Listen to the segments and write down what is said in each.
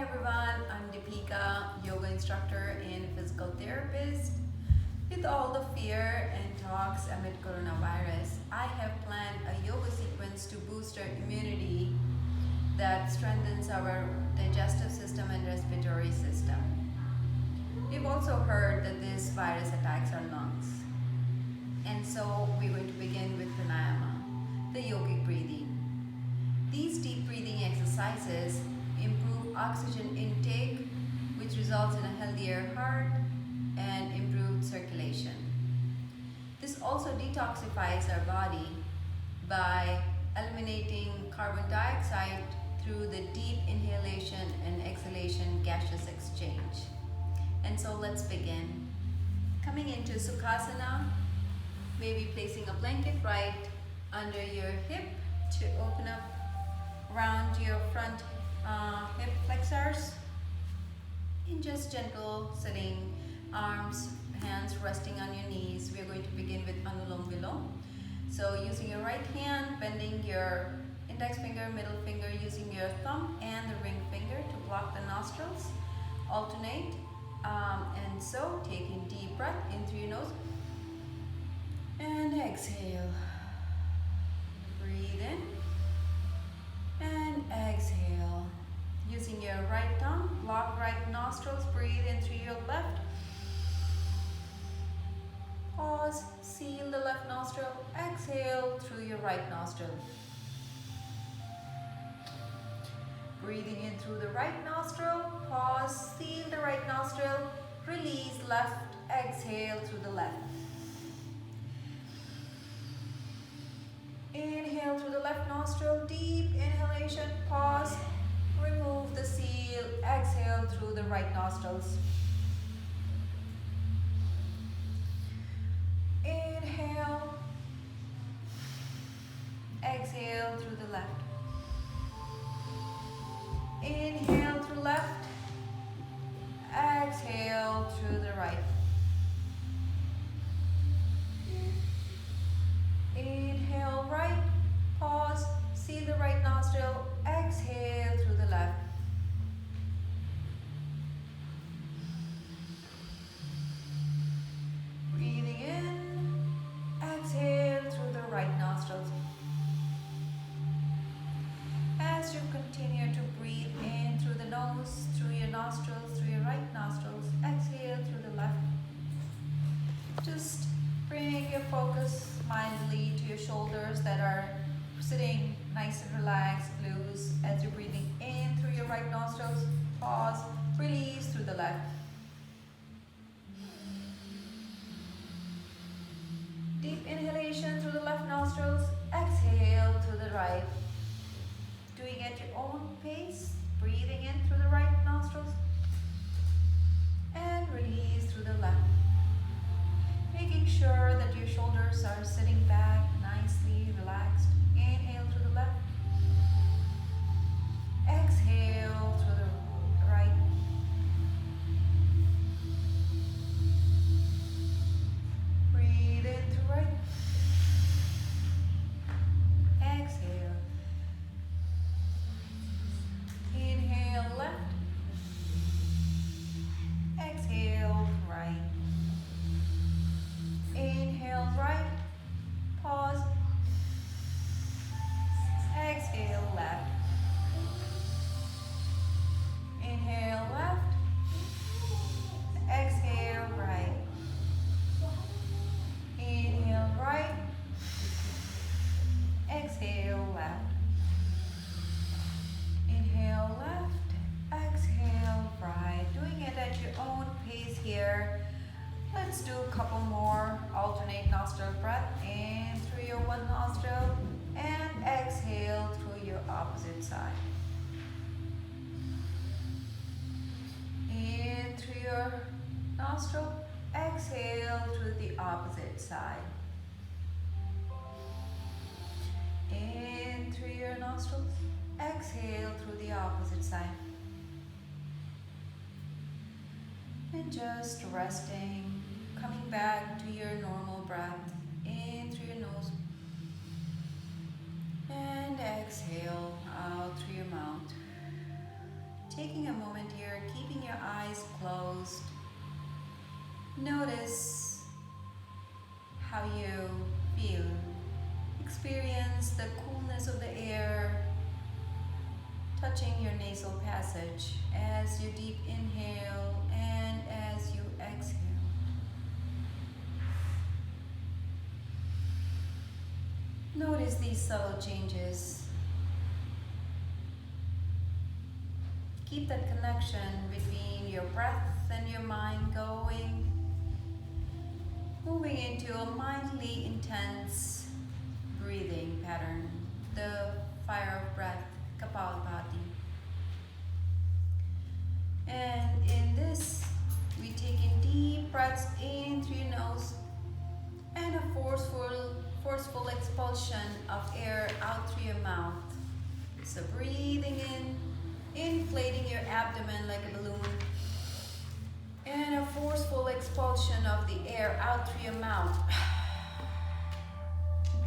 everyone, I'm Dipika, yoga instructor and physical therapist. With all the fear and talks amid coronavirus, I have planned a yoga sequence to boost our immunity that strengthens our digestive system and respiratory system. We've also heard that this virus attacks our lungs. And so we're going to begin with pranayama, the yogic breathing. These deep breathing exercises improve oxygen intake, which results in a healthier heart and improved circulation. This also detoxifies our body by eliminating carbon dioxide through the deep inhalation and exhalation gaseous exchange. And so let's begin. Coming into Sukhasana, maybe placing a blanket right under your hip to open up around your front hip flexors. In just gentle sitting, arms, hands resting on your knees. We are going to begin with Anulom Vilom. So using your right hand, bending your index finger, middle finger, using your thumb and the ring finger to block the nostrils. Alternate. And so taking deep breath in through your nose and exhale. Breathe in and exhale. Using your right thumb, block right nostrils, breathe in through your left. Pause, seal the left nostril, exhale through your right nostril. Breathing in through the right nostril, pause, seal the right nostril, release left, exhale through the left. Inhale through the left nostril, deep inhalation, pause, remove the seal, exhale through the right nostrils. Inhale, exhale through the left. Inhale through left, exhale through the right. Inhale right, pause, seal the right nostril, exhale through the left. Breathing in, exhale through the right nostrils. As you continue to breathe in through the nose, through your nostrils, through your right nostrils, exhale through the left. Just bring your focus mindfully to your shoulders that are sitting nice and relaxed, loose as you're breathing in through your right nostrils. Pause, release through the left. Deep inhalation through the left nostrils, exhale through the right. Doing at your own pace, breathing in through the right nostrils and release through the left. Making sure that your shoulders are sitting back nicely, relaxed. Inhale through the left. Exhale through the right. Breathe in through right. Exhale. Inhale left. Exhale right. Inhale right. Pause. Exhale left. Inhale left. Exhale right. Inhale right. Exhale left. Inhale left. Exhale right. Doing it at your own pace here. Let's do a couple more. Alternate nostril breath in through your one nostril and exhale through your opposite side. In through your nostril, exhale through the opposite side. In through your nostrils, exhale through the opposite side. And just resting, coming back to your normal breath in through your nose and exhale out through your mouth. taking a moment here, keeping your eyes closed. Notice how you feel. Experience the coolness of the air touching your nasal passage as you deep inhale and as you exhale. Notice these subtle changes. Keep that connection between your breath and your mind going, moving into a mildly intense breathing pattern, the fire of breath, Kapalabhati. And in this, we take in deep breaths in through your nose and a forceful expulsion of air out through your mouth. So breathing in, inflating your abdomen like a balloon, and a forceful expulsion of the air out through your mouth.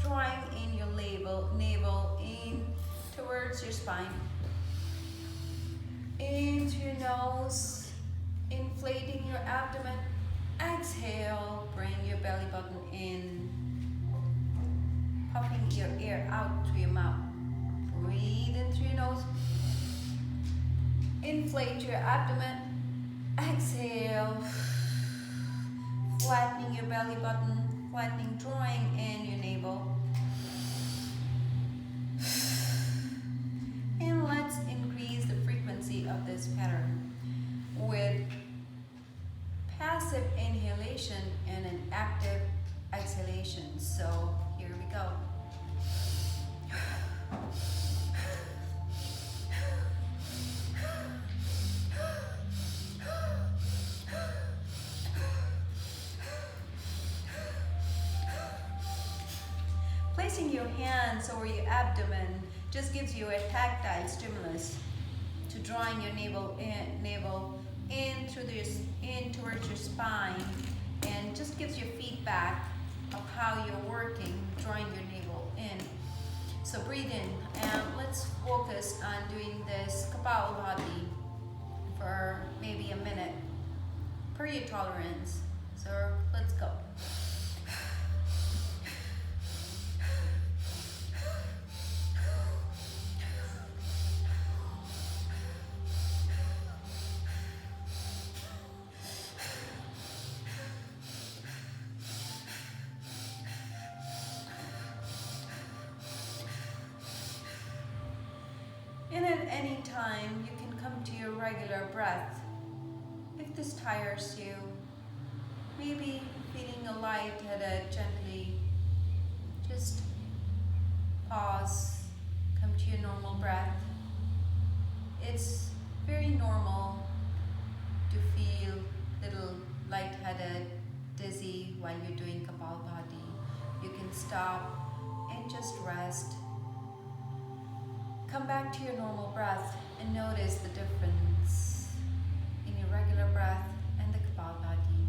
Drawing in your navel in towards your spine. In through your nose, inflating your abdomen. Exhale, bring your belly button in, puffing your air out through your mouth. Breathe in through your nose, inflate your abdomen. Exhale, flattening your belly button, flattening, drawing in your navel. And let's increase the frequency of this pattern with passive inhalation and an active exhalation. So here we go. Placing your hands over your abdomen just gives you a tactile stimulus to drawing your navel in towards your spine, and just gives you feedback of how you're working, drawing your navel in. So breathe in, and let's focus on doing this Kapalabhati for maybe a minute per your tolerance. So let's go. And at any time, you can come to your regular breath. If this tires you, maybe feeling a light-headed gently, just pause, come to your normal breath. It's very normal to feel a little light-headed, dizzy while you're doing Kapalabhati. You can stop and just rest. Come back to your normal breath and notice the difference in your regular breath and the Kapalabhati.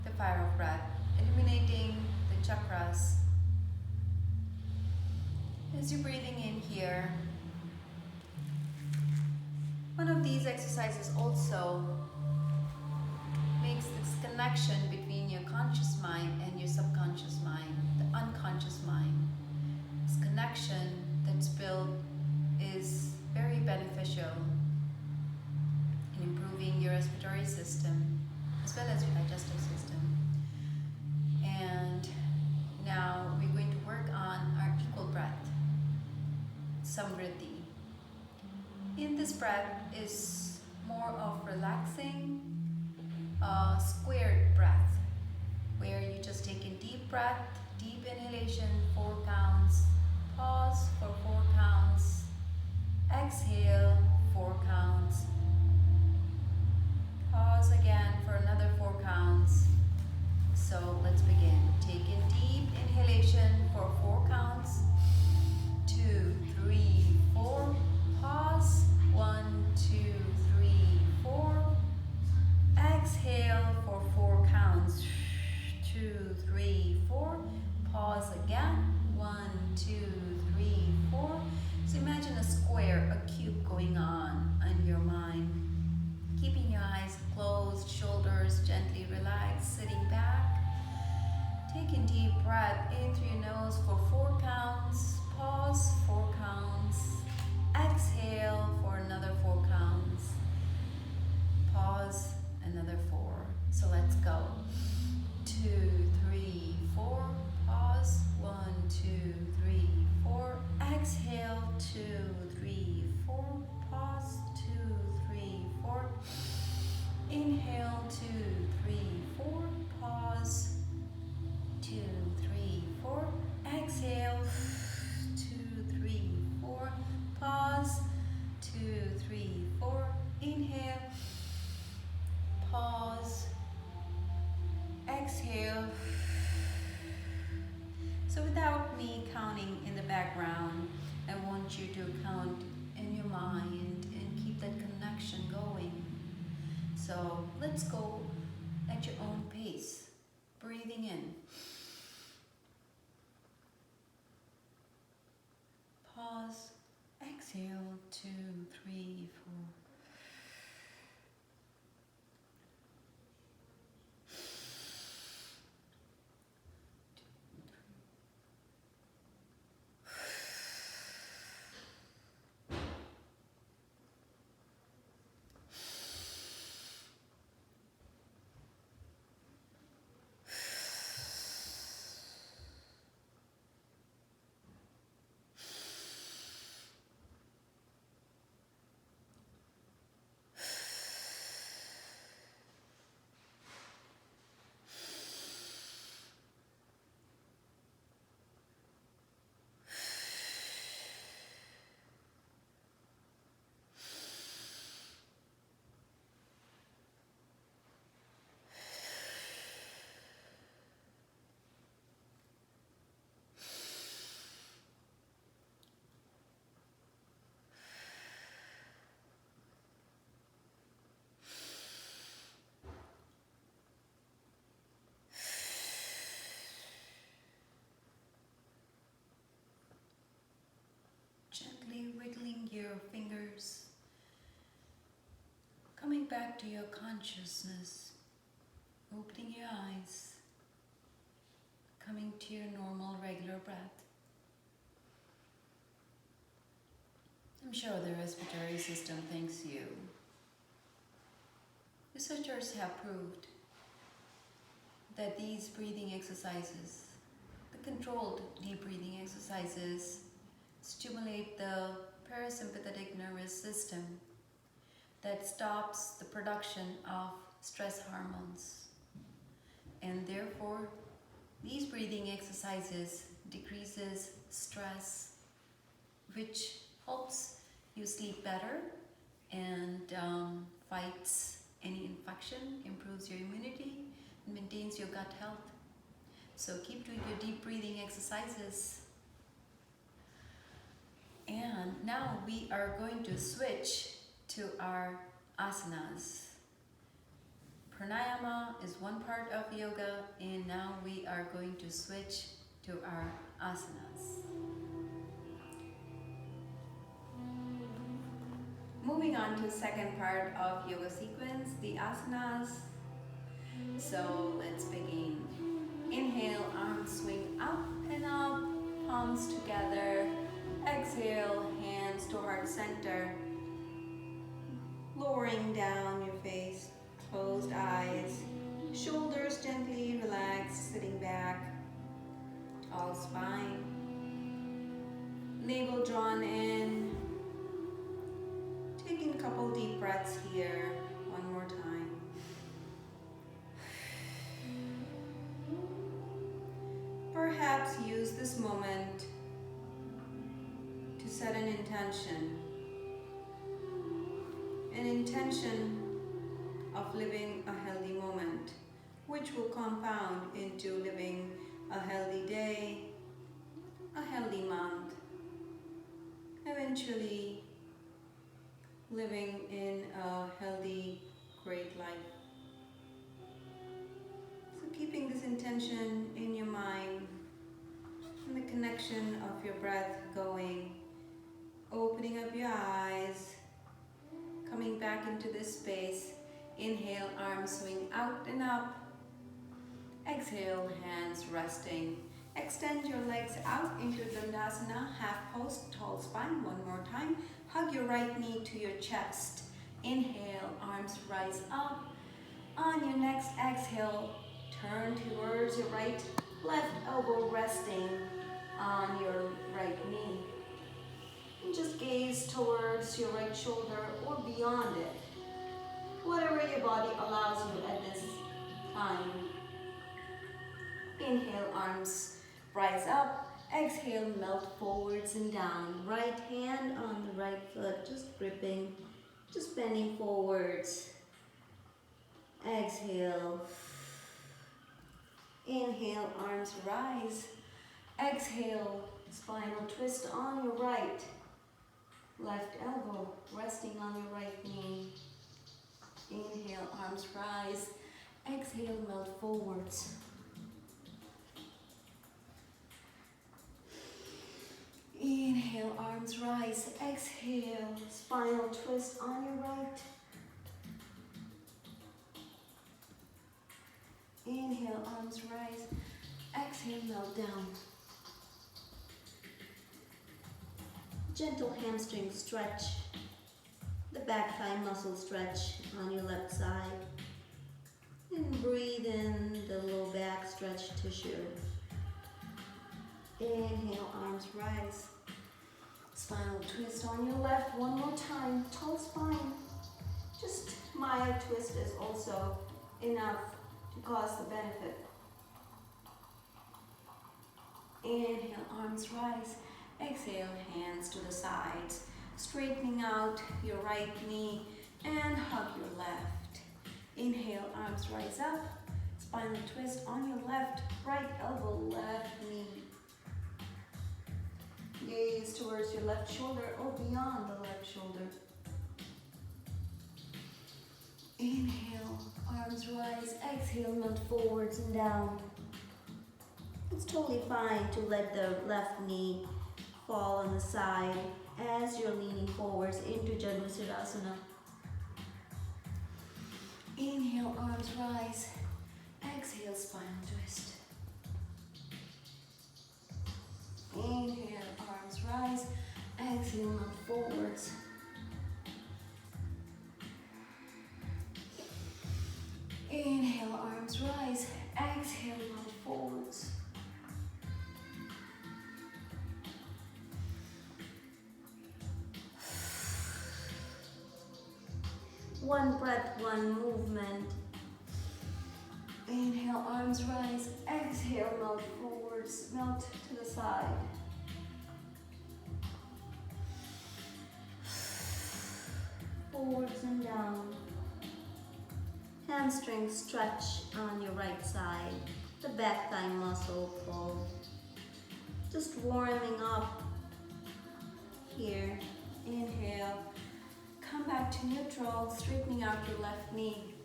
The fire of breath, illuminating the chakras. As you're breathing in here, one of these exercises also makes this connection between your conscious mind and your subconscious mind, the unconscious mind. This connection that's built is very beneficial in improving your respiratory system as well as your digestive system. And now we're going to work on our equal breath, Samriddhi. In this breath is more of relaxing, squared breath, where you just take a deep breath, deep inhalation, 4 counts, pause for 4 counts, exhale 4 counts, pause again for another 4 counts. So let's begin. Take in deep inhalation for 4 counts, 2, 3, 4, pause, 1, 2, 3, 4, exhale for 4 counts, 2, 3, 4, pause again, 1, 2, 3, 4. So imagine a square, a cube going 2, 3, 4. Gently wiggling your fingers, coming back to your consciousness, opening your eyes, coming to your normal, regular breath. I'm sure the respiratory system thanks you. Researchers have proved that these breathing exercises, the controlled deep breathing exercises, stimulate the parasympathetic nervous system that stops the production of stress hormones. And therefore, these breathing exercises decreases stress, which helps you sleep better and fights any infection, improves your immunity, and maintains your gut health. So keep doing your deep breathing exercises. And now we are going to switch to our asanas. Pranayama is one part of yoga, and now we are going to switch to our asanas. Moving on to the second part of yoga sequence, the asanas. So let's begin. Inhale, arms swing up and up, palms together. Exhale, hands to heart center. Lowering down your face, closed eyes. Shoulders gently relaxed, sitting back. Tall spine. Navel drawn in. Taking a couple deep breaths here. One more time. Perhaps use this moment to set an intention of living a healthy moment, which will compound into living a healthy day, a healthy month, eventually living in a healthy, great life. So keeping this intention in your mind and the connection of your breath going, opening up your eyes, coming back into this space. Inhale, arms swing out and up. Exhale, hands resting. Extend your legs out into Dandasana, half post, tall spine. One more time. Hug your right knee to your chest. Inhale, arms rise up. On your next exhale, turn towards your right, left elbow resting on your right knee. And just gaze towards your right shoulder or beyond it. Whatever your body allows you at this time. Inhale, arms rise up. Exhale, melt forwards and down. Right hand on the right foot, just gripping, just bending forwards. Exhale. Inhale, arms rise. Exhale, spinal twist on your right. Left elbow resting on your right knee. Inhale, arms rise. Exhale, melt forwards. Inhale, arms rise. Exhale. Inhale, spinal twist on your right. Inhale, arms rise. Exhale, melt down. Gentle hamstring stretch. The back thigh muscle stretch on your left side. And breathe in the low back stretch tissue. Inhale, arms rise. Spinal twist on your left. One more time. Tall spine. Just mild twist is also enough to cause the benefit. Inhale, arms rise. Exhale, hands to the sides. Straightening out your right knee and hug your left. Inhale, arms rise up. Spinal twist on your left, right elbow, left knee. Gaze towards your left shoulder or beyond the left shoulder. Inhale, arms rise. Exhale, melt forwards and down. It's totally fine to let the left knee fall on the side as you're leaning forwards into Janusirasana. Inhale, arms rise. Exhale, spinal twist. Inhale, arms rise. Exhale, melt forwards. Inhale, arms rise. Exhale, melt forwards. One breath, one movement. Inhale, arms rise. Exhale, melt forwards. Melt to the side. Forwards and down. Hamstring stretch on your right side. The back thigh muscle pull. Just warming up here. Inhale. Come back to neutral, straightening out your left knee.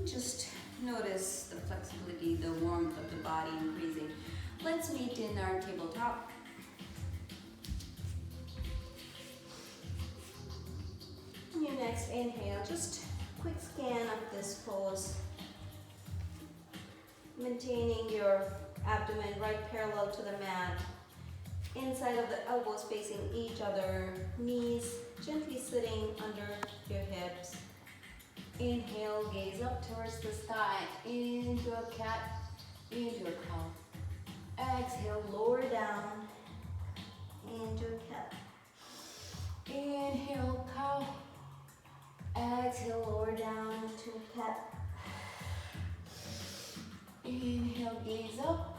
Just notice the flexibility, the warmth of the body increasing. Let's meet in our tabletop. On your next inhale, just quick scan of this pose. Maintaining your abdomen right parallel to the mat. Inside of the elbows facing each other. Knees gently sitting under your hips. Inhale, gaze up towards the sky. Into a cat, into a cow. Exhale, lower down. Into a cat. Inhale, cow. Exhale, lower down to a cat. Inhale, gaze up.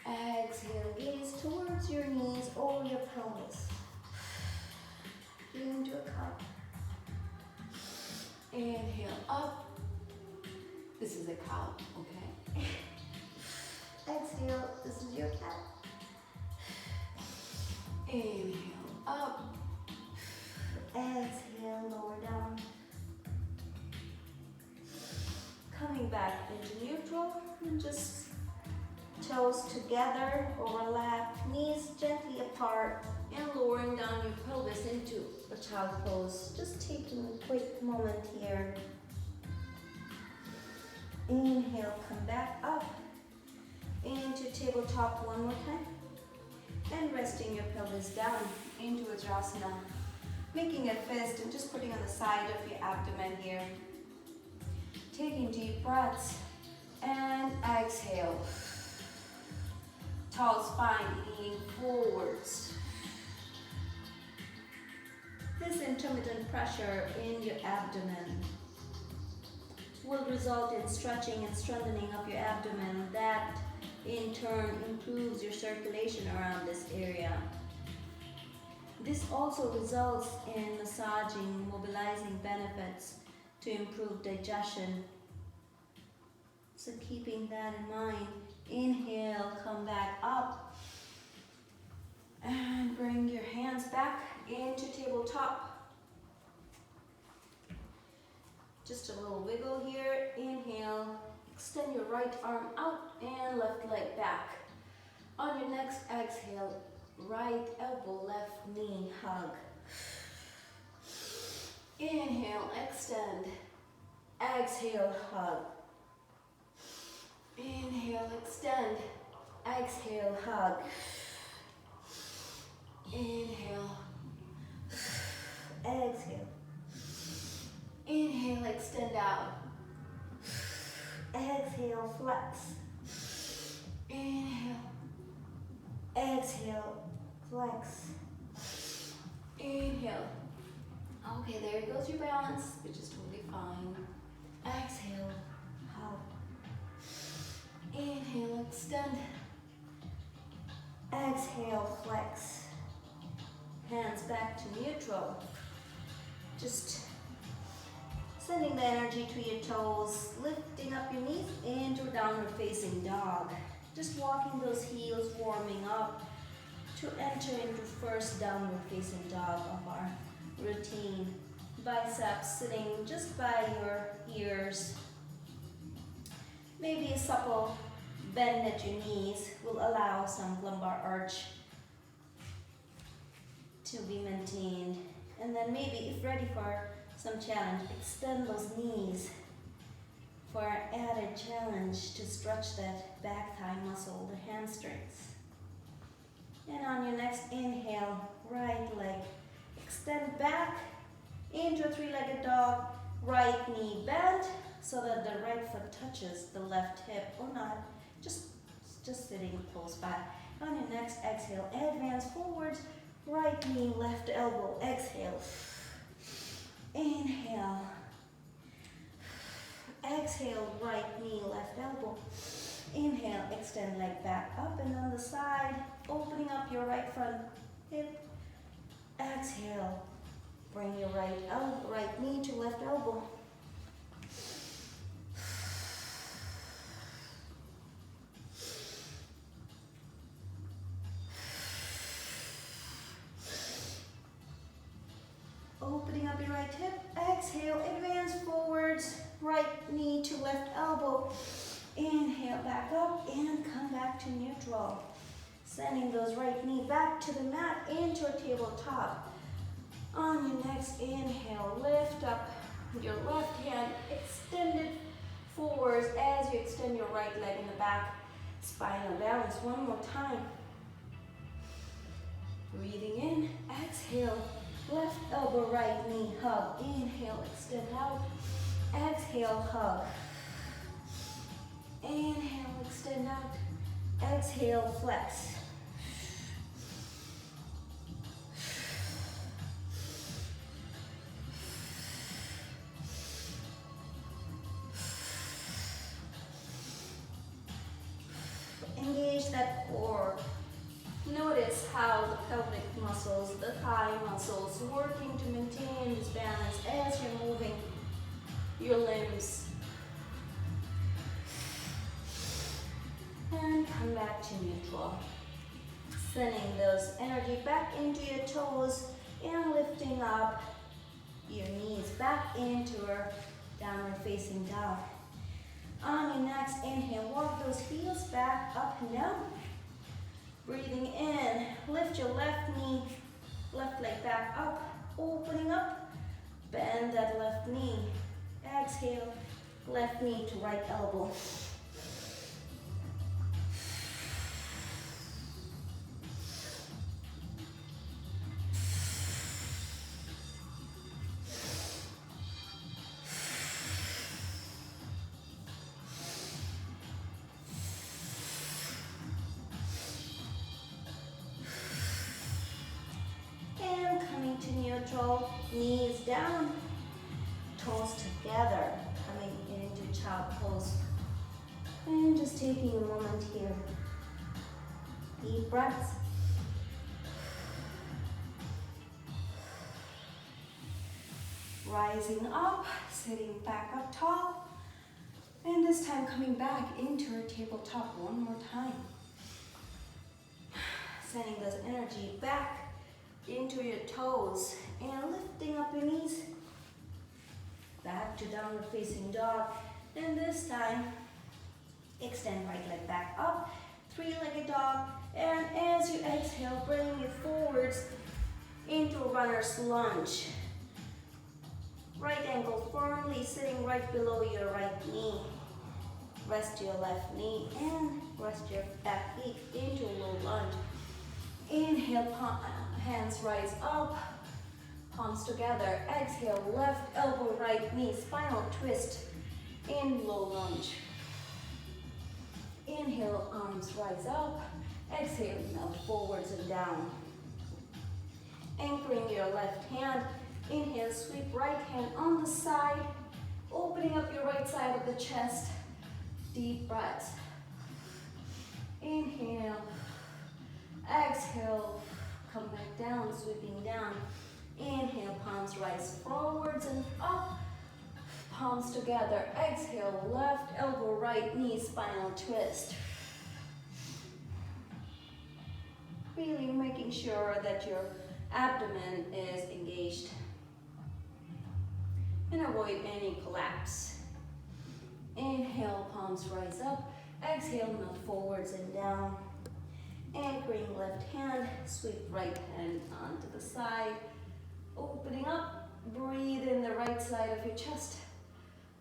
Exhale, gaze towards your knees or your pelvis. Into a cow. Inhale, up. This is a cow, okay? Exhale, this is your cat. Inhale, up. Exhale, lower down. Coming back into neutral and just toes together, overlap, knees gently apart, and lowering down your pelvis into a child pose. Just taking a quick moment here. Inhale, come back up into tabletop one more time. And resting your pelvis down into Vajrasana. Making a fist and just putting on the side of your abdomen here. Taking deep breaths and exhale. Tall spine, leaning forwards. This intermittent pressure in your abdomen will result in stretching and strengthening of your abdomen. That in turn improves your circulation around this area. This also results in massaging, mobilizing benefits to improve digestion. So keeping that in mind, inhale, come back up. And bring your hands back into tabletop. Just a little wiggle here. Inhale, extend your right arm out and left leg back. On your next exhale, right elbow, left knee, hug. Exhale, hug. Inhale, extend. Exhale, hug. Inhale. Exhale. Inhale, extend out. Exhale, flex. Inhale. Exhale, flex. Inhale. Okay, there goes your balance, which is totally fine. Exhale, hug. Inhale, extend. Exhale, flex. Hands back to neutral. Just sending the energy to your toes, lifting up your knees into downward facing dog. Just walking those heels, warming up to enter into first downward facing dog of our routine. Biceps sitting just by your ears. Maybe a supple bend at your knees will allow some lumbar arch to be maintained. And then maybe if ready for some challenge, extend those knees for added challenge to stretch that back thigh muscle, the hamstrings. And on your next inhale, right leg extend back into a three-legged dog, right knee bent so that the right foot touches the left hip or not, just sitting close by. On your next exhale, advance forwards, right knee, left elbow, exhale. Inhale. Exhale, right knee, left elbow. Inhale, extend leg back up and on the side, opening up your right front hip. Exhale, bring your right knee to left elbow. Opening up your right hip, exhale, advance forwards, right knee to left elbow. Inhale, back up and come back to neutral. Sending those right knee back to the mat into a tabletop. On your next inhale, lift up your left hand, extend it forwards as you extend your right leg in the back. Spinal balance one more time. Breathing in, exhale. Left elbow, right knee, hug. Inhale, extend out. Exhale, hug. Inhale, extend out. Exhale, flex. Engage that core. Notice how the pelvic muscles, the thigh muscles, working to maintain this balance as you're moving your limbs. And come back to neutral. Sending those energy back into your toes and lifting up your knees back into a downward facing dog. On your next inhale, walk those heels back up and down. Breathing in, lift your left knee, left leg back up, opening up, bend that left knee. Exhale, left knee to right elbow. Neutral, knees down, toes together, coming into child pose. And just taking a moment here. Deep breaths. Rising up, sitting back up tall. And this time coming back into our tabletop one more time. Sending this energy back into your toes and lifting up your knees back to downward facing dog. And this time extend right leg back up, three-legged dog, and as you exhale, bring it forwards into runner's lunge. Right ankle firmly sitting right below your right knee. Rest your left knee and rest your back feet into a low lunge. Inhale, hands rise up, palms together. Exhale, left elbow, right knee, spinal twist in low lunge. Inhale, arms rise up. Exhale, melt forwards and down. Anchoring your left hand. Inhale, sweep right hand on the side. Opening up your right side of the chest. Deep breaths. Inhale. Exhale. Come back down, sweeping down. Inhale, palms rise forwards and up. Palms together. Exhale, left elbow, right knee, spinal twist. Really making sure that your abdomen is engaged. And avoid any collapse. Inhale, palms rise up. Exhale, melt forwards and down. Anchoring left hand, sweep right hand onto the side. Opening up, breathe in the right side of your chest.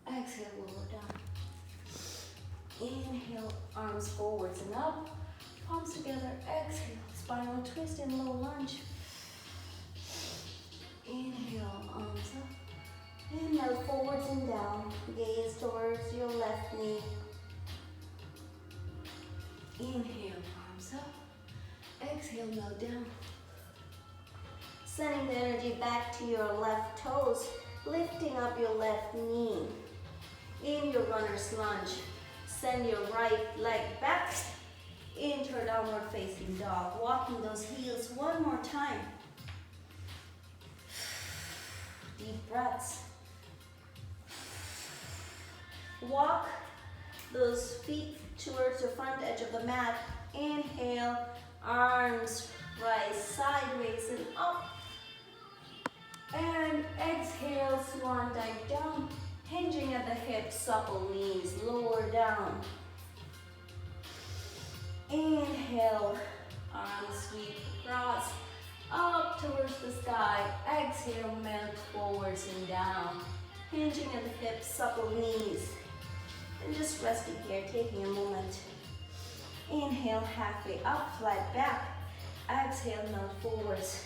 Exhale, lower down. Inhale, arms forwards and up. Palms together, exhale, spinal twist in low lunge. Inhale, arms up. Inhale, forwards and down. Gaze towards your left knee. Inhale, arms up. Exhale, melt down. Sending the energy back to your left toes. Lifting up your left knee. In your runner's lunge. Send your right leg back into a downward facing dog. Walking those heels one more time. Deep breaths. Walk those feet towards the front edge of the mat. Inhale, arms rise sideways and up. And exhale, swan dive down. Hinging at the hips, supple knees, lower down. Inhale, arms sweep across, up towards the sky. Exhale, melt forwards and down. Hinging at the hips, supple knees. And just resting here, taking a moment. Inhale, halfway up, flat back. Exhale, melt forwards.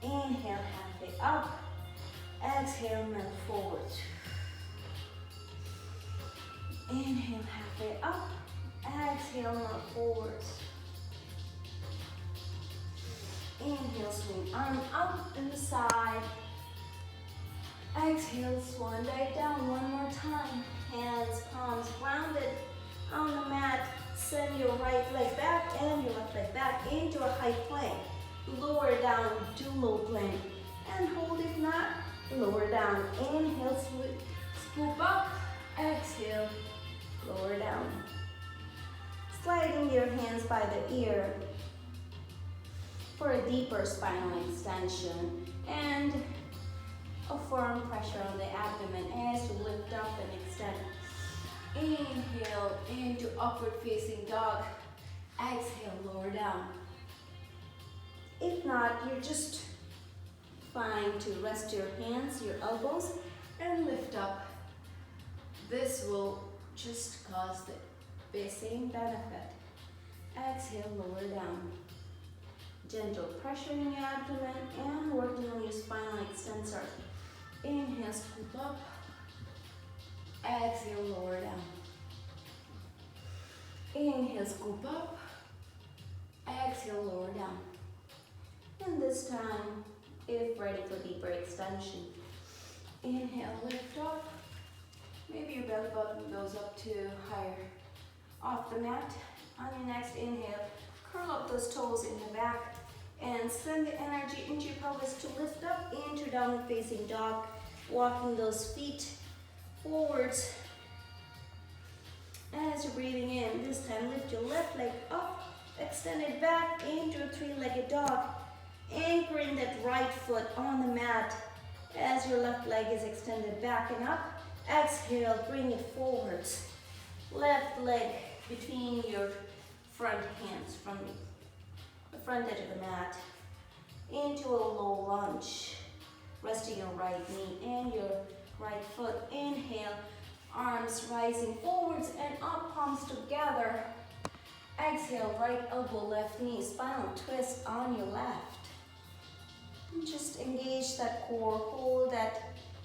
Inhale, halfway up. Exhale, melt forwards. Inhale, halfway up. Exhale, melt forwards. Inhale, swing arm up and the side. Exhale, swan dive down one more time. Hands, palms grounded on the mat. Send your right leg back and your left leg back into a high plank. Lower down to low plank. And hold if not, lower down. Inhale, scoop up. Exhale, lower down. Sliding your hands by the ear for a deeper spinal extension. And a firm pressure on the abdomen as you lift up and extend. Inhale into upward facing dog. Exhale, lower down. If not, you're just fine to rest your hands, your elbows, and lift up. This will just cause the same benefit. Exhale, lower down. Gentle pressure in your abdomen and working on your spinal extensor. Inhale, scoop up. Exhale, lower down. Inhale, scoop up. Exhale, lower down. And this time, if ready for deeper extension, inhale, lift up. Maybe your belly button goes up to higher off the mat. On your next inhale, curl up those toes in the back and send the energy into your pelvis to lift up into downward facing dog. Walking those feet forwards as you're breathing in. This time lift your left leg up, extend it back into a three-legged dog, anchoring that right foot on the mat as your left leg is extended back and up. Exhale, bring it forwards. Left leg between your front hands from front edge of the mat into a low lunge, resting your right Right foot, inhale, arms rising forwards and up, palms together. Exhale, right elbow, left knee, spinal twist on your left. And just engage that core, hold that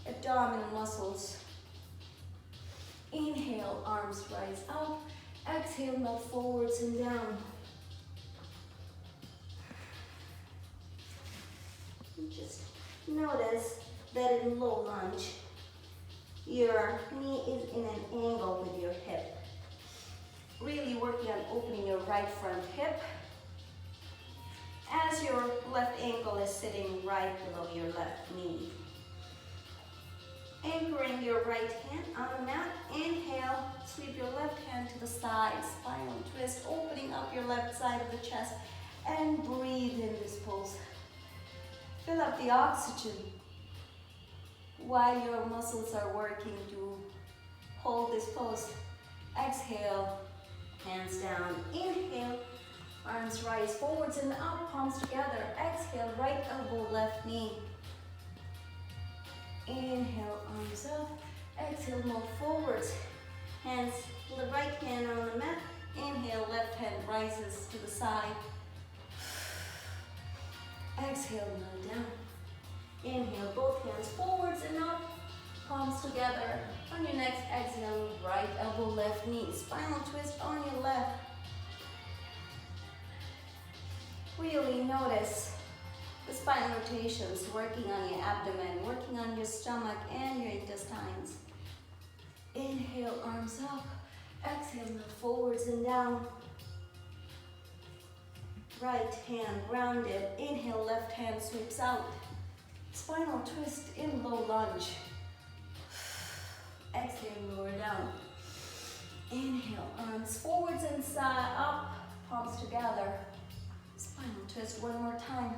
abdominal muscles. Inhale, arms rise up. Exhale, melt forwards and down. And just notice that in low lunge, your knee is in an angle with your hip. Really working on opening your right front hip as your left ankle is sitting right below your left knee. Anchoring your right hand on the mat. Inhale, sweep your left hand to the side, spinal twist, opening up your left side of the chest, and breathe in this pose. Fill up the oxygen while your muscles are working to hold this pose. Exhale, hands down. Inhale, arms rise forwards and up, palms together. Exhale, right elbow, left knee. Inhale, arms up. Exhale, move forwards. Hands, the right hand on the mat. Inhale, left hand rises to the side. Exhale, kneel down. Inhale, both hands forwards and up, palms together. On your next exhale, right elbow, left knee, spinal twist on your left. Really notice the spine rotations, working on your abdomen, working on your stomach and your intestines. Inhale, arms up. Exhale, move forwards and down. Right hand grounded. Inhale, left hand sweeps out. Spinal twist in low lunge. Exhale, lower down. Inhale, arms forwards and side up, palms together. Spinal twist one more time.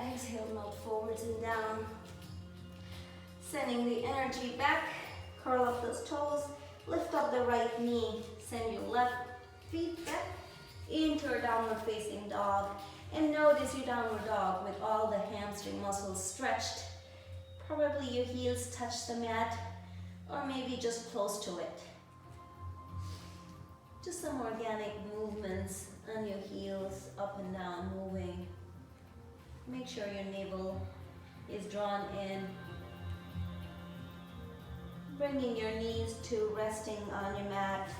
Exhale, melt forwards and down. Sending the energy back. Curl up those toes. Lift up the right knee. Send your left feet back into a downward facing dog. And notice your downward dog with all the hamstring muscles stretched. Probably your heels touch the mat or maybe just close to it. Just some organic movements on your heels, up and down, moving. Make sure your navel is drawn in. Bringing your knees to resting on your mat.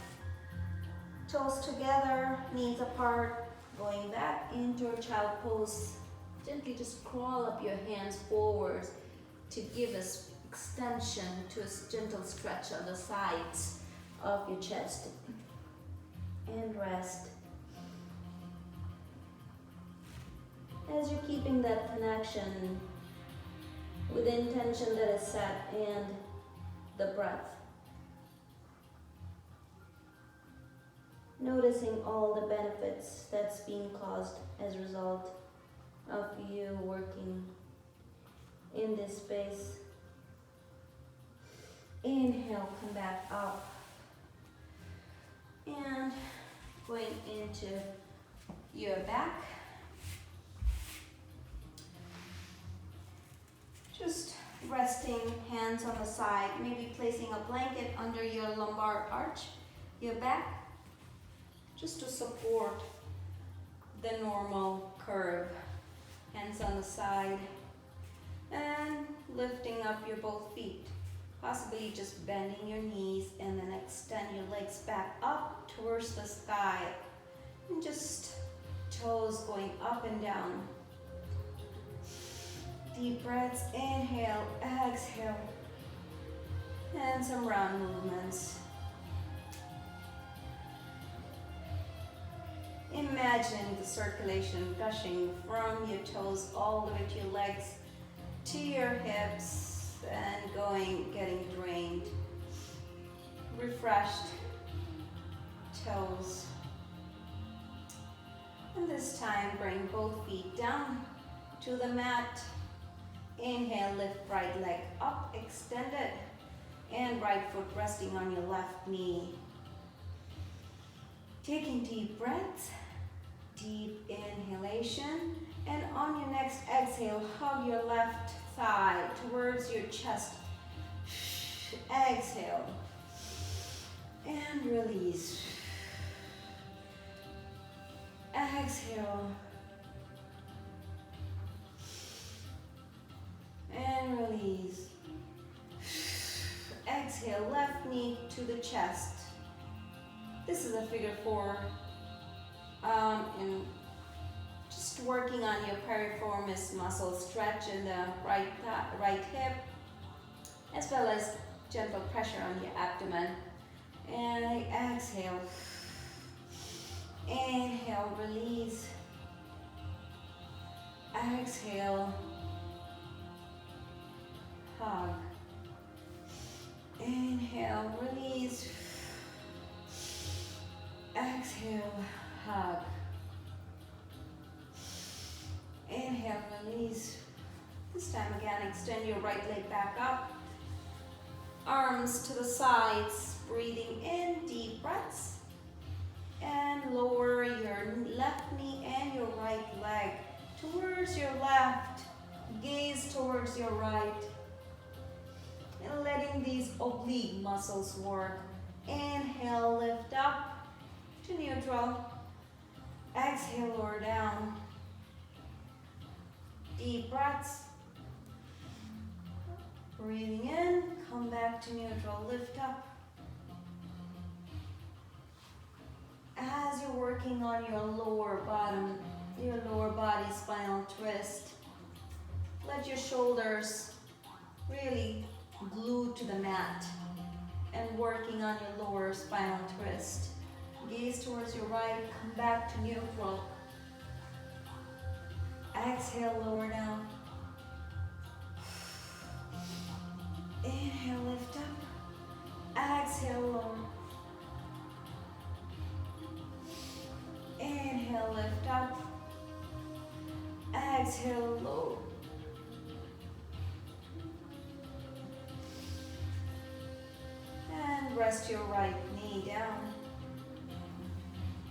Toes together, knees apart. Going back into a child pose. Gently just crawl up your hands forwards to give us extension, to a gentle stretch on the sides of your chest. And rest. As you're keeping that connection with the intention that is set and the breath. Noticing all the benefits that's being caused as a result of you working in this space. Inhale, come back up. And going into your back. Just resting, hands on the side, maybe placing a blanket under your lumbar arch, your back. Just to support the normal curve. Hands on the side and lifting up your both feet. Possibly just bending your knees and then extend your legs back up towards the sky. And just toes going up and down. Deep breaths, inhale, exhale. And some round movements. Imagine the circulation gushing from your toes all the way to your legs, to your hips, and getting drained. Refreshed toes. And this time, bring both feet down to the mat. Inhale, lift right leg up, extended, and right foot resting on your left knee. Taking deep breaths, deep inhalation, and on your next exhale, hug your left thigh towards your chest Exhale. And release. Exhale. And release. Exhale, left knee to the chest. This is a figure 4. And just working on your piriformis muscle stretch in the right hip, as well as gentle pressure on your abdomen. And exhale. Inhale, release. Exhale. Hug. Inhale, release. Exhale, hug. Inhale, release. This time again, extend your right leg back up. Arms to the sides, breathing in, deep breaths. And lower your left knee and your right leg towards your left. Gaze towards your right. And letting these oblique muscles work. Inhale, lift up to neutral. Exhale, lower down. Deep breaths. Breathing in, come back to neutral, lift up. As you're working on your lower body spinal twist, let your shoulders really glue to the mat and working on your lower spinal twist. Gaze towards your right, come back to neutral. Exhale, lower down. Inhale, lift up. Exhale, lower. Inhale, lift up. Exhale, low. And rest your right knee down.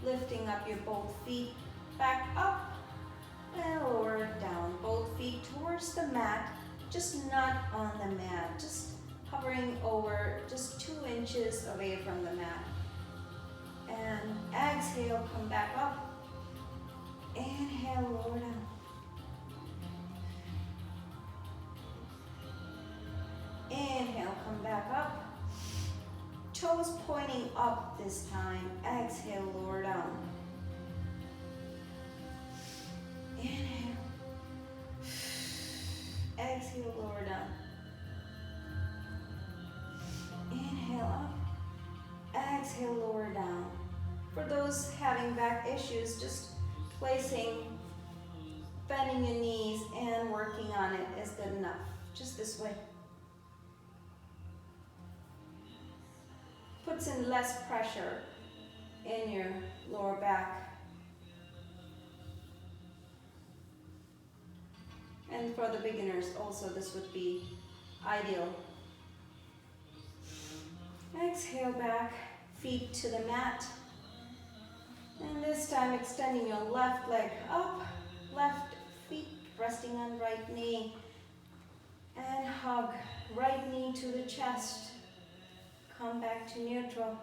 Lifting up your both feet back up and lower down. Both feet towards the mat, just not on the mat, just hovering over just 2 inches away from the mat. And exhale, come back up. Inhale, lower down. Inhale, come back up. Toes pointing up this time. Exhale, lower down. Inhale. Exhale, lower down. Inhale up. Exhale, lower down. For those having back issues, just bending your knees and working on it is good enough. Just this way. Puts in less pressure in your lower back. And for the beginners also, this would be ideal. Exhale back, feet to the mat. And this time extending your left leg up, left feet resting on right knee. And hug right knee to the chest. Come back to neutral.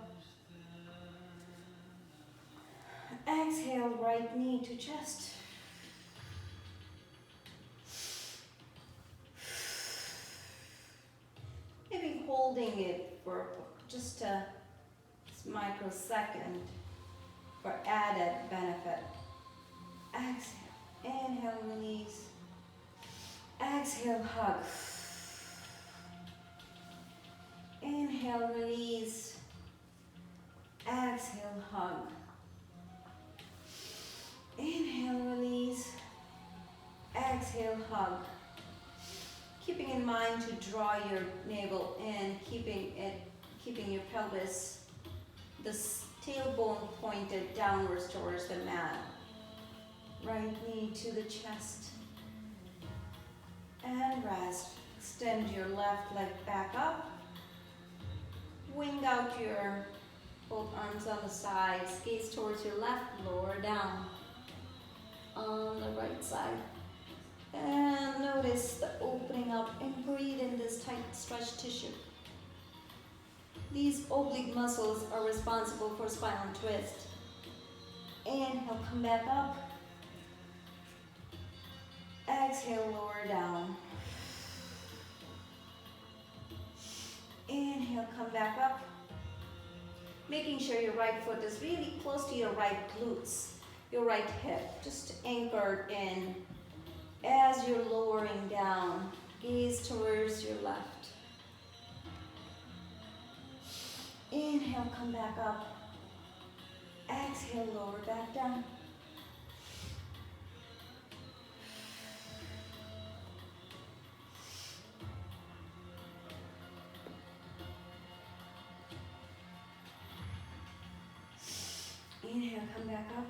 Exhale, right knee to chest. Maybe holding it for just a microsecond for added benefit. Exhale, inhale, release. Exhale, hug. Inhale, release. Exhale, hug. Inhale, release. Exhale, hug. Keeping in mind to draw your navel in, keeping your pelvis, the tailbone pointed downwards towards the mat. Right knee to the chest. And rest. Extend your left leg back up. Wing out your both arms on the sides. Gaze towards your left, lower down on the right side. And notice the opening up and breathe in this tight stretch tissue. These oblique muscles are responsible for spinal twist. Inhale, come back up. Exhale, lower down. Inhale, come back up. Making sure your right foot is really close to your right glutes, your right hip, just anchored in. As you're lowering down, gaze towards your left. Inhale, come back up. Exhale, lower back down. Inhale, come back up.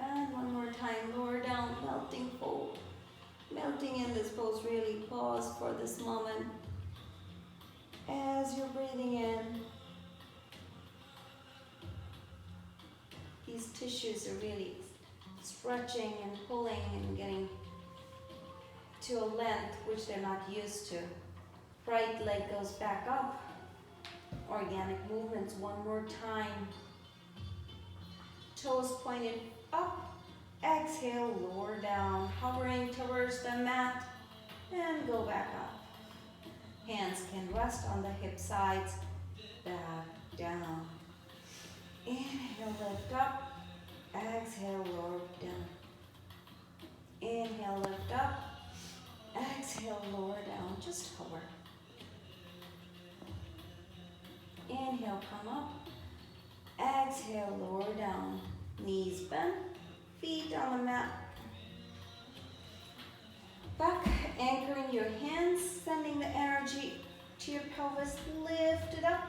And one more time, lower down, melting fold. Melting in this pose, really pause for this moment. As you're breathing in, these tissues are really stretching and pulling and getting to a length which they're not used to. Right leg goes back up. Organic movements one more time. Toes pointed up. Exhale, lower down, hovering towards the mat, and go back up. Hands can rest on the hip sides, back down. Inhale, lift up. Exhale, lower down. Inhale, lift up. Exhale, lower down. Just hover. Inhale, come up. Exhale, lower down. Knees bent. Feet on the mat. Back, anchoring your hands, sending the energy to your pelvis. Lift it up.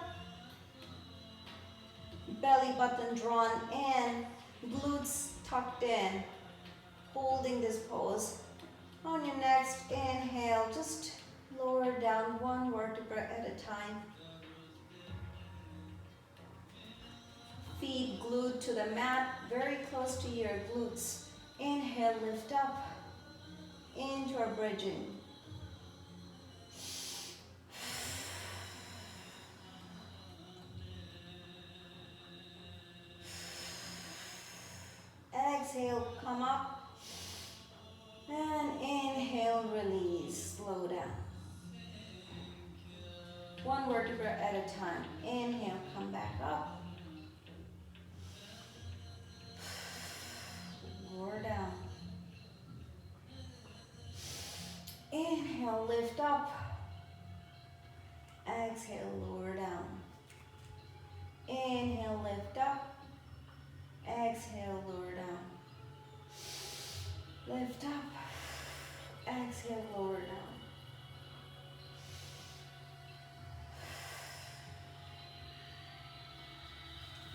Belly button drawn in, glutes tucked in. Holding this pose. On your next inhale, just lower down one vertebra at a time. Feet glued to the mat, very close to your glutes. Inhale, lift up into our bridging. Exhale, come up. And inhale, release, slow down. One vertebra at a time. Inhale, come back up. Lower down. Inhale, lift up. Exhale, lower down. Inhale, lift up. Exhale, lower down. Lift up. Exhale, lower down.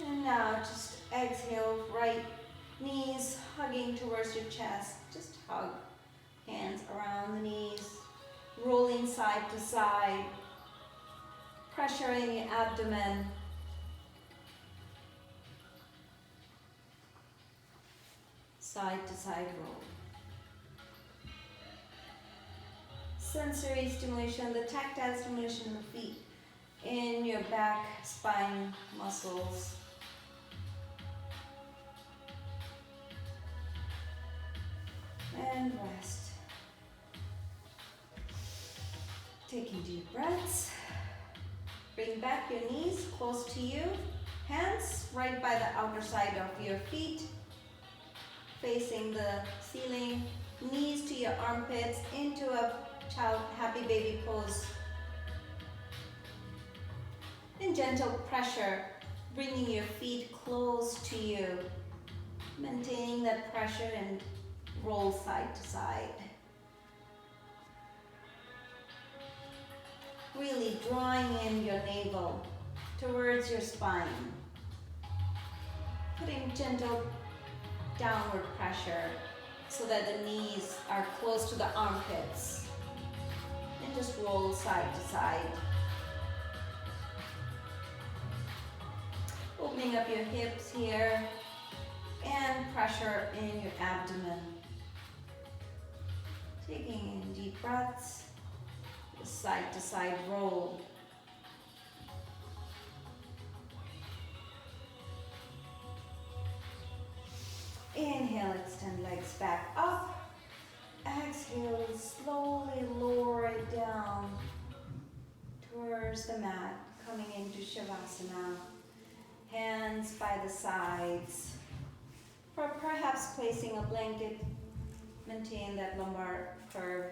And now just exhale, right knees hugging towards your chest. Just hug. Hands around the knees. Rolling side to side. Pressure in your abdomen. Side to side roll. Sensory stimulation, the tactile stimulation of the feet in your back, spine, muscles. And rest. Taking deep breaths. Bring back your knees close to you. Hands right by the outer side of your feet. Facing the ceiling. Knees to your armpits into a child happy baby pose. And gentle pressure, bringing your feet close to you. Maintaining that pressure and roll side to side. Really drawing in your navel towards your spine. Putting gentle downward pressure so that the knees are close to the armpits. And just roll side to side. Opening up your hips here and pressure in your abdomen. Taking in deep breaths, side to side roll. Inhale, extend legs back up. Exhale, slowly lower it down towards the mat, coming into Shavasana. Hands by the sides. Or perhaps placing a blanket, maintain that lumbar curve.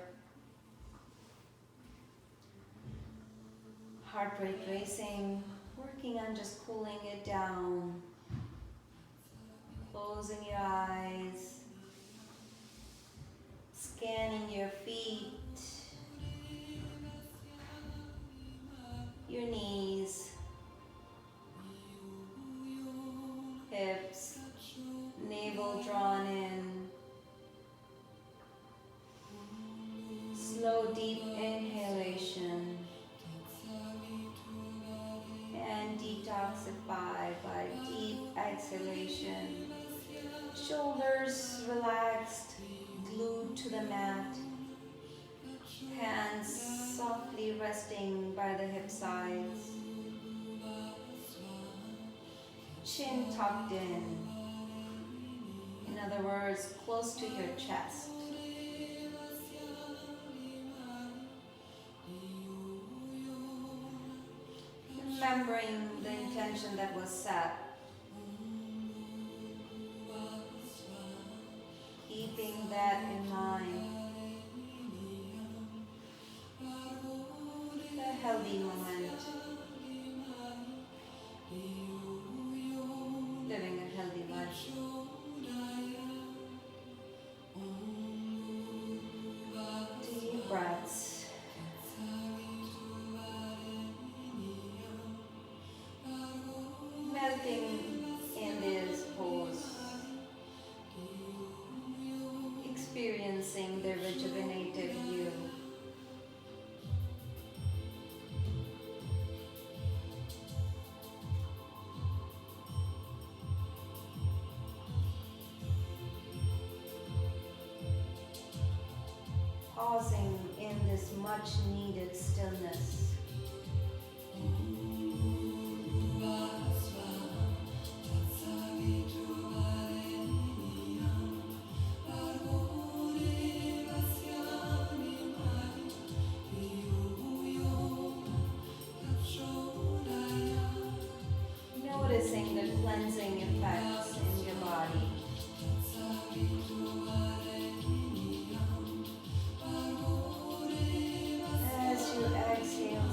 Heart rate racing, working on just cooling it down. Closing your eyes. Scanning your feet. Your knees. Hips. Navel drawn in. Slow, deep inhalation. And detoxify by deep exhalation. Shoulders relaxed, glued to the mat. Hands softly resting by the hip sides. Chin tucked in. In other words, close to your chest. Remembering the intention that was set. Keeping that in mind. A healthy moment. Living a healthy life. Deep breaths. Melting in this pose. Experiencing the rejuvenated you. Pausing in this much needed stillness. Noticing the cleansing effects in your body. As you exhale,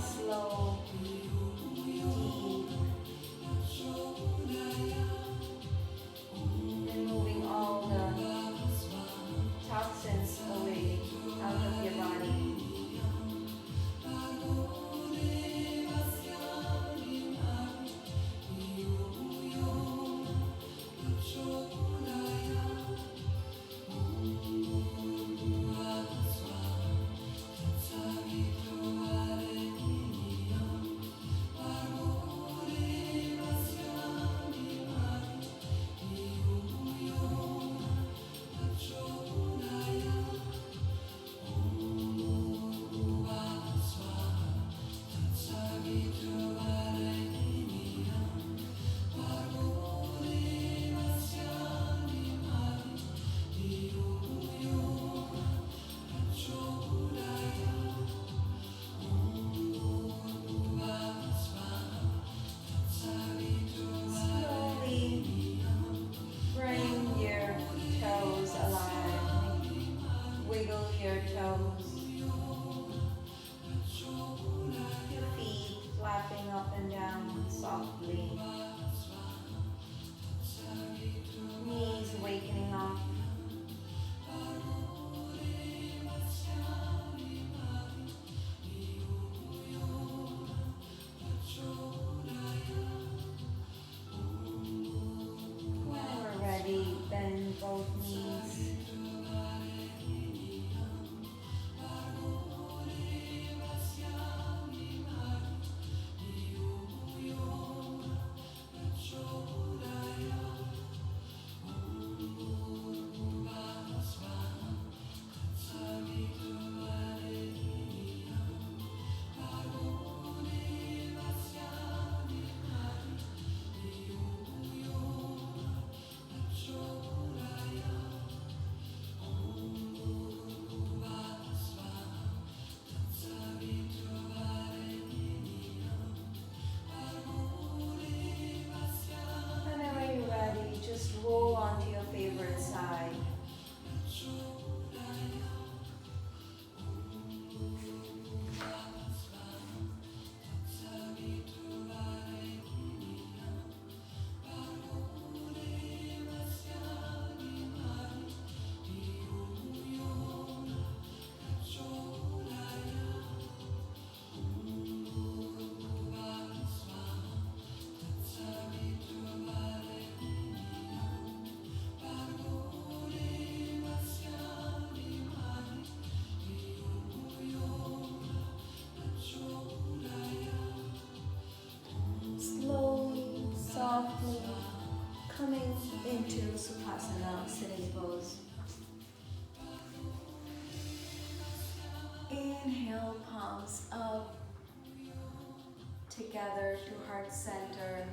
together to heart center,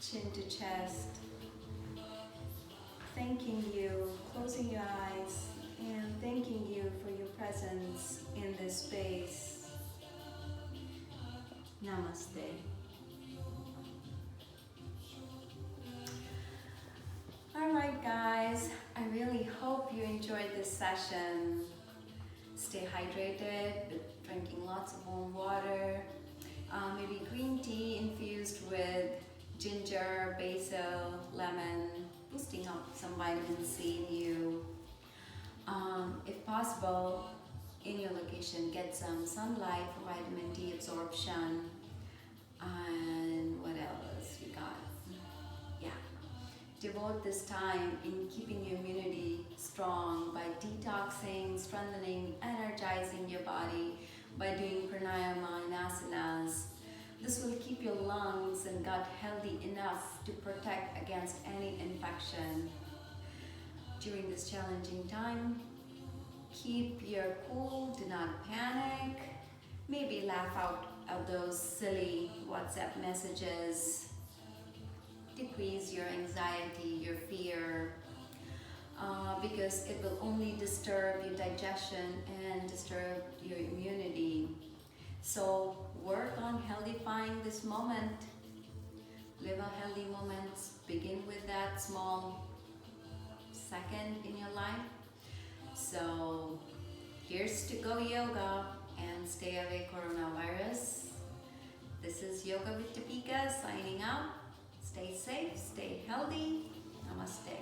chin to chest. Thanking you, closing your eyes, and thanking you for your presence in this space. Namaste. Alright guys, I really hope you enjoyed this session. Stay hydrated, drinking lots of warm water, maybe green tea infused with ginger, basil, lemon, boosting up some vitamin C in you. If possible, in your location, get some sunlight for vitamin D absorption. And what else we got? Yeah. Devote this time in keeping your immunity strong by detoxing, strengthening, energizing your body by doing Pranayama and Asanas. This will keep your lungs and gut healthy enough to protect against any infection. During this challenging time, keep your cool, do not panic. Maybe laugh out of those silly WhatsApp messages. Decrease your anxiety, your fear, because it will only disturb your digestion and disturb your immunity. So work on healthifying this moment. Live a healthy moment. Begin with that small second in your life. So here's to go yoga and stay away coronavirus. This is Yoga with Dipika signing out. Stay safe, stay healthy. Namaste.